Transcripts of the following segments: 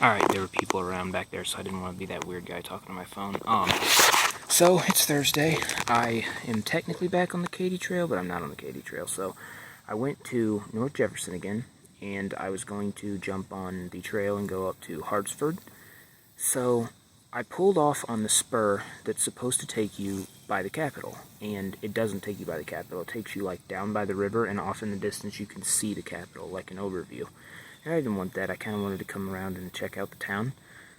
Alright, there were people around back there, so I didn't want to be that weird guy talking to my phone. So, it's Thursday. I am technically back on the Katy Trail, but I'm not on the Katy Trail. So, I went to North Jefferson again, and I was going to jump on the trail and go up to Hartsford. So, I pulled off on the spur that's supposed to take you by the Capitol, and it doesn't take you by the Capitol. It takes you, like, down by the river, and off in the distance you can see the Capitol, like an overview. And I didn't want that. I kind of wanted to come around and check out the town.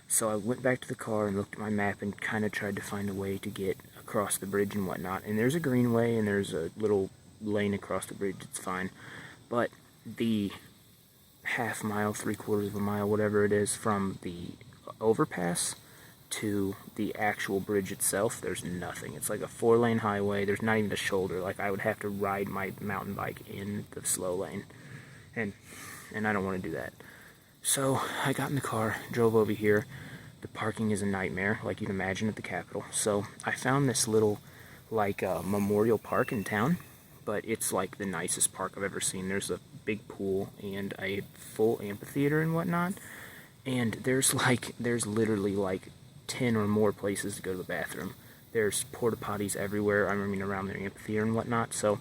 So I went back to the car and looked at my map and kind of tried to find a way to get across the bridge and whatnot. And there's a greenway and there's a little lane across the bridge. It's fine. But the half mile, 3/4 of a mile, whatever it is, from the overpass to the actual bridge itself, there's nothing. It's like a 4-lane highway. There's not even a shoulder. Like, I would have to ride my mountain bike in the slow lane. And I don't want to do that. So I got in the car, drove over here. The parking is a nightmare, like you'd imagine at the Capitol. So I found this little, like, memorial park in town, but it's like the nicest park I've ever seen. There's a big pool and a full amphitheater and whatnot. And there's literally like 10 or more places to go to the bathroom. There's porta potties everywhere. I mean, around the amphitheater and whatnot. So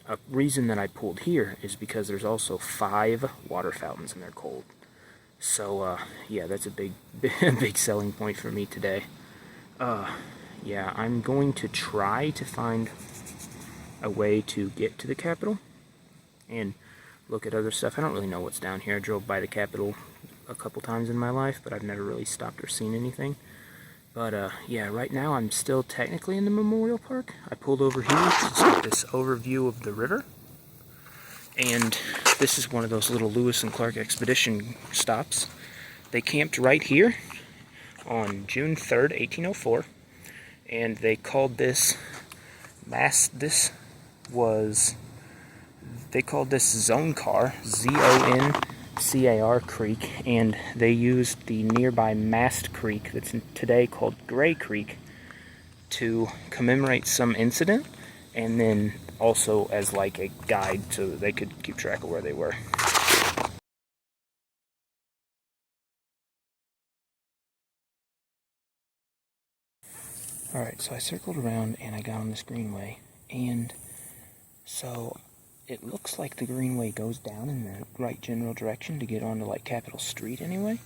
a reason that I pulled here is because there's also 5 water fountains and they're cold. So, yeah, that's a big selling point for me today. Yeah, I'm going to try to find a way to get to the Capitol and look at other stuff. I don't really know what's down here. I drove by the Capitol a couple times in my life, but I've never really stopped or seen anything. But, yeah, right now I'm still technically in the Memorial Park. I pulled over here to get this overview of the river. And this is one of those little Lewis and Clark expedition stops. They camped right here on June 3rd, 1804. And they called this Zoncar, Z-O-N-C-A-R Creek, and they used the nearby Mast Creek, that's today called Gray Creek, to commemorate some incident, and then also as like a guide so that they could keep track of where they were. Alright, so I circled around and I got on this greenway, and so it looks like the greenway goes down in the right general direction to get onto like Capitol Street anyway,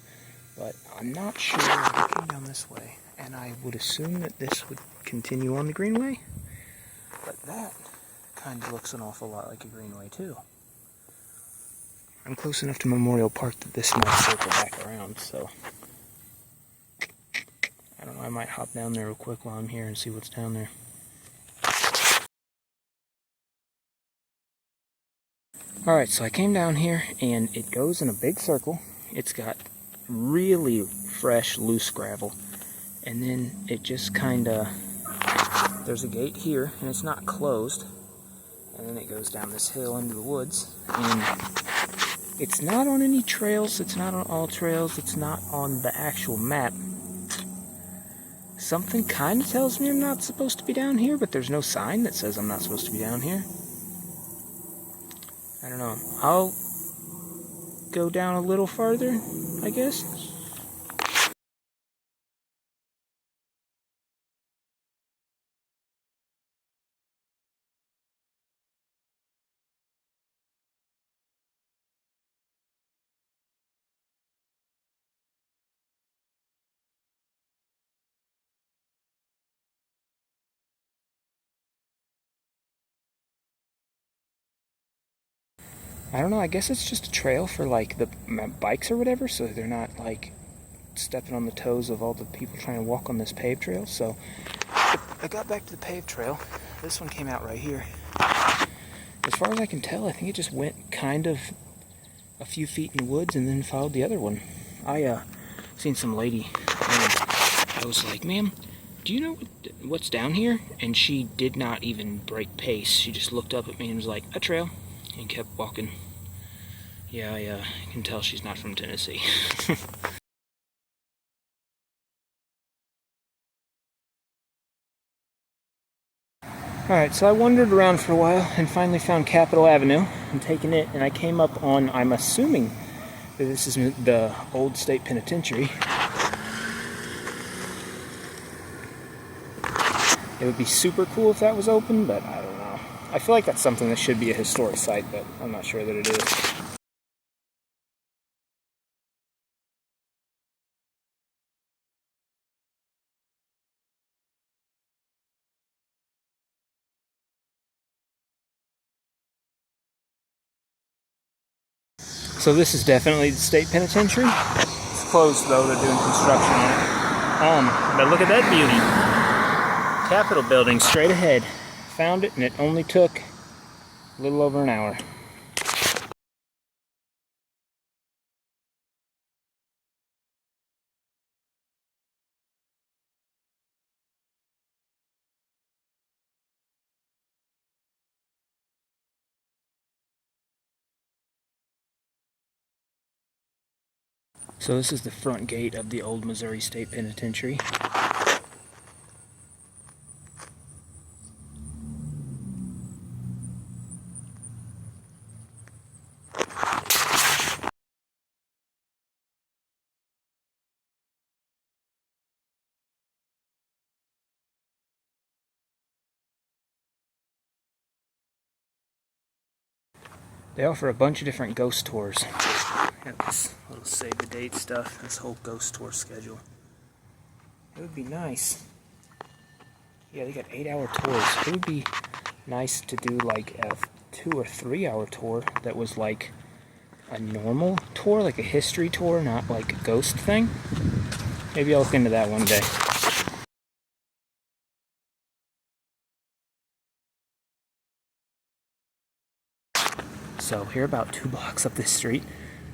but I'm not sure. I came down this way, and I would assume that this would continue on the greenway, but that kind of looks an awful lot like a greenway too. I'm close enough to Memorial Park that this might circle back around, so I don't know, I might hop down there real quick while I'm here and see what's down there. Alright, so I came down here and it goes in a big circle. It's got really fresh, loose gravel. And then it just kinda, there's a gate here and it's not closed. And then it goes down this hill into the woods. And it's not on any trails, it's not on all trails, it's not on the actual map. Something kind of tells me I'm not supposed to be down here, but there's no sign that says I'm not supposed to be down here. I don't know. I'll go down a little farther, I guess. I don't know, I guess it's just a trail for, like, the bikes or whatever, so they're not, like, stepping on the toes of all the people trying to walk on this paved trail. So I got back to the paved trail. This one came out right here. As far as I can tell, I think it just went kind of a few feet in the woods and then followed the other one. I seen some lady, and I was like, ma'am, do you know what's down here? And she did not even break pace. She just looked up at me and was like, a trail, and kept walking. Yeah, I can tell she's not from Tennessee. Alright, so I wandered around for a while and finally found Capitol Avenue and taken it, and I came up on, I'm assuming, This is the old state penitentiary. It would be super cool if that was open, but I don't know. I feel like that's something that should be a historic site, but I'm not sure that it is. So this is definitely the state penitentiary. It's closed though, they're doing construction on it. But look at that beauty. Capitol building straight ahead. Found it and it only took a little over an hour. So this is the front gate of the old Missouri State Penitentiary. They offer a bunch of different ghost tours. Got this little save the date stuff, this whole ghost tour schedule. It would be nice. Yeah, they got 8-hour tours. It would be nice to do like a 2 or 3 hour tour that was like a normal tour, like a history tour, not like a ghost thing. Maybe I'll look into that one day. So here, about 2 blocks up this street,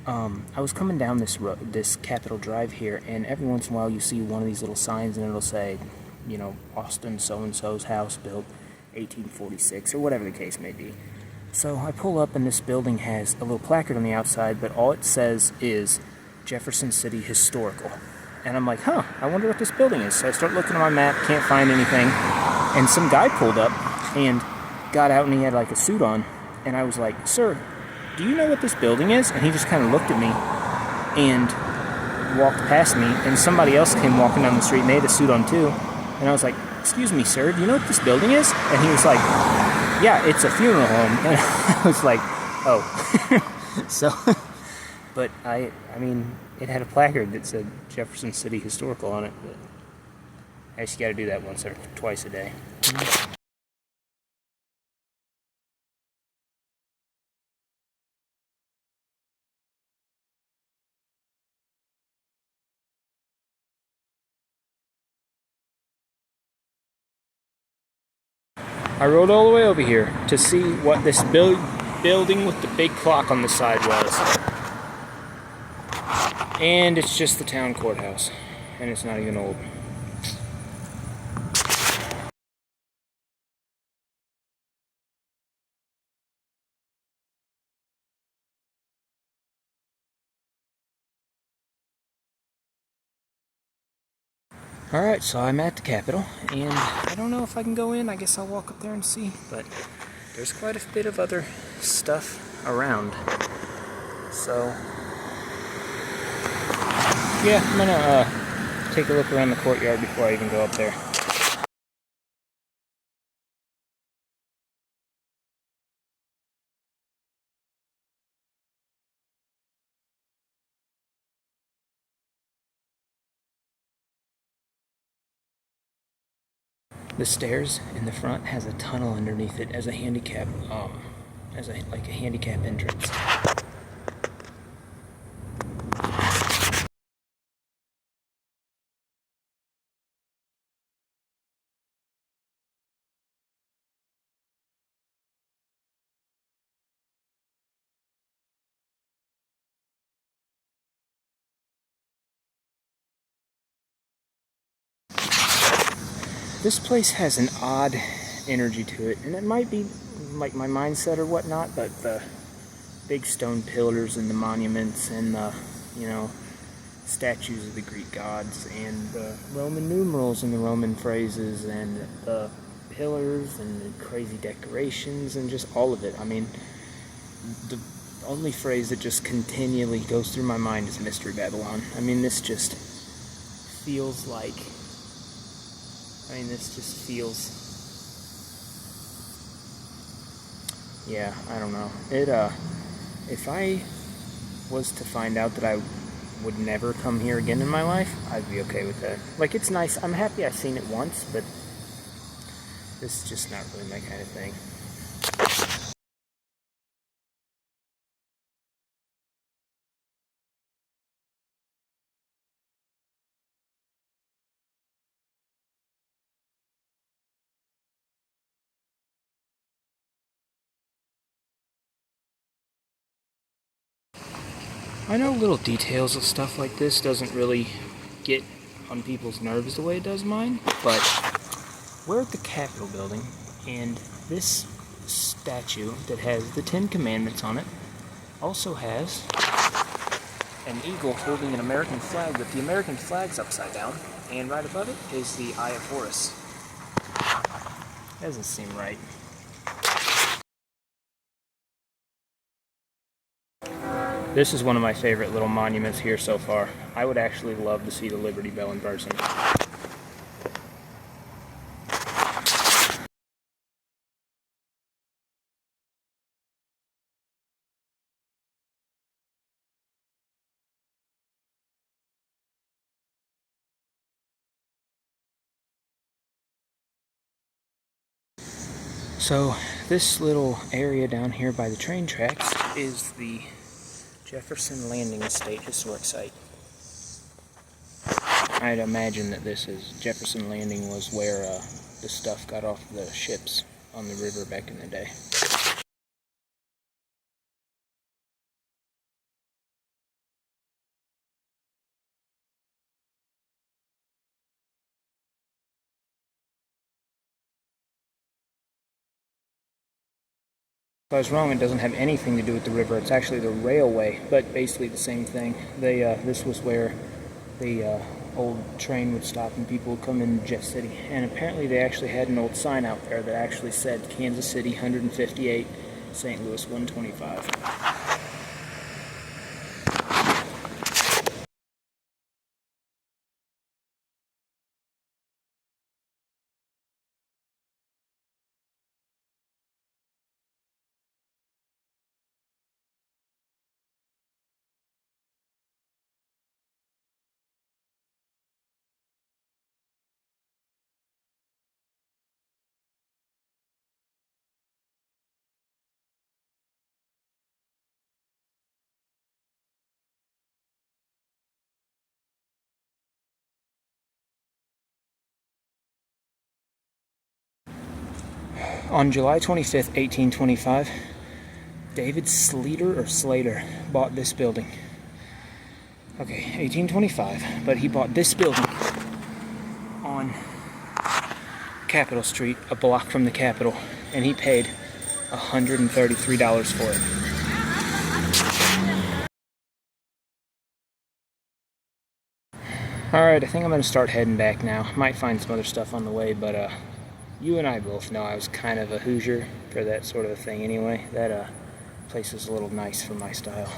I was coming down this road, this Capitol Drive here, and every once in a while you see one of these little signs, and it'll say, you know, Austin so-and-so's house, built 1846, or whatever the case may be. So I pull up, and this building has a little placard on the outside, but all it says is Jefferson City Historical. And I'm like, huh, I wonder what this building is. So I start looking on my map, can't find anything, and some guy pulled up and got out, and he had like a suit on. And I was like, sir, do you know what this building is? And he just kind of looked at me and walked past me. And somebody else came walking down the street, and they had a suit on too. And I was like, excuse me, sir, do you know what this building is? And he was like, yeah, it's a funeral home. And I was like, oh. So, but I mean, it had a placard that said Jefferson City Historical on it. But I just got to do that once or twice a day. I rode all the way over here to see what this building with the big clock on the side was. And it's just the town courthouse. And it's not even old. Alright, so I'm at the Capitol, and I don't know if I can go in. I guess I'll walk up there and see, but there's quite a bit of other stuff around. So, yeah, I'm gonna take a look around the courtyard before I even go up there. The stairs in the front has a tunnel underneath it as a handicap, like a handicap entrance. This place has an odd energy to it, and it might be like my mindset or whatnot, but the big stone pillars and the monuments and the, you know, statues of the Greek gods and the Roman numerals and the Roman phrases and the pillars and the crazy decorations and just all of it. I mean, only phrase that just continually goes through my mind is Mystery Babylon. I mean, this just feels like... this just feels... Yeah, I don't know. If I was to find out that I would never come here again in my life, I'd be okay with that. Like, it's nice. I'm happy I've seen it once, but this is just not really my kind of thing. I know little details of stuff like this doesn't really get on people's nerves the way it does mine, but we're at the Capitol building, and this statue that has the 10 Commandments on it also has an eagle holding an American flag, but the American flag's upside down, and right above it is the Eye of Horus. Doesn't seem right. This is one of my favorite little monuments here so far. I would actually love to see the Liberty Bell in person. So this little area down here by the train tracks is the Jefferson Landing Estate Historic Site. I'd imagine that this is Jefferson Landing was where the stuff got off the ships on the river back in the day. If I was wrong, it doesn't have anything to do with the river. It's actually the railway, but basically the same thing. This was where the old train would stop and people would come in Jeff City. And apparently they actually had an old sign out there that actually said Kansas City 158, St. Louis 125. On July 25th, 1825, David Slater bought this building. Okay, 1825, but he bought this building on Capitol Street, a block from the Capitol, and he paid $133 for it. Alright, I think I'm going to start heading back now. Might find some other stuff on the way, but you and I both know I was kind of a Hoosier for that sort of a thing anyway. That place is a little nice for my style.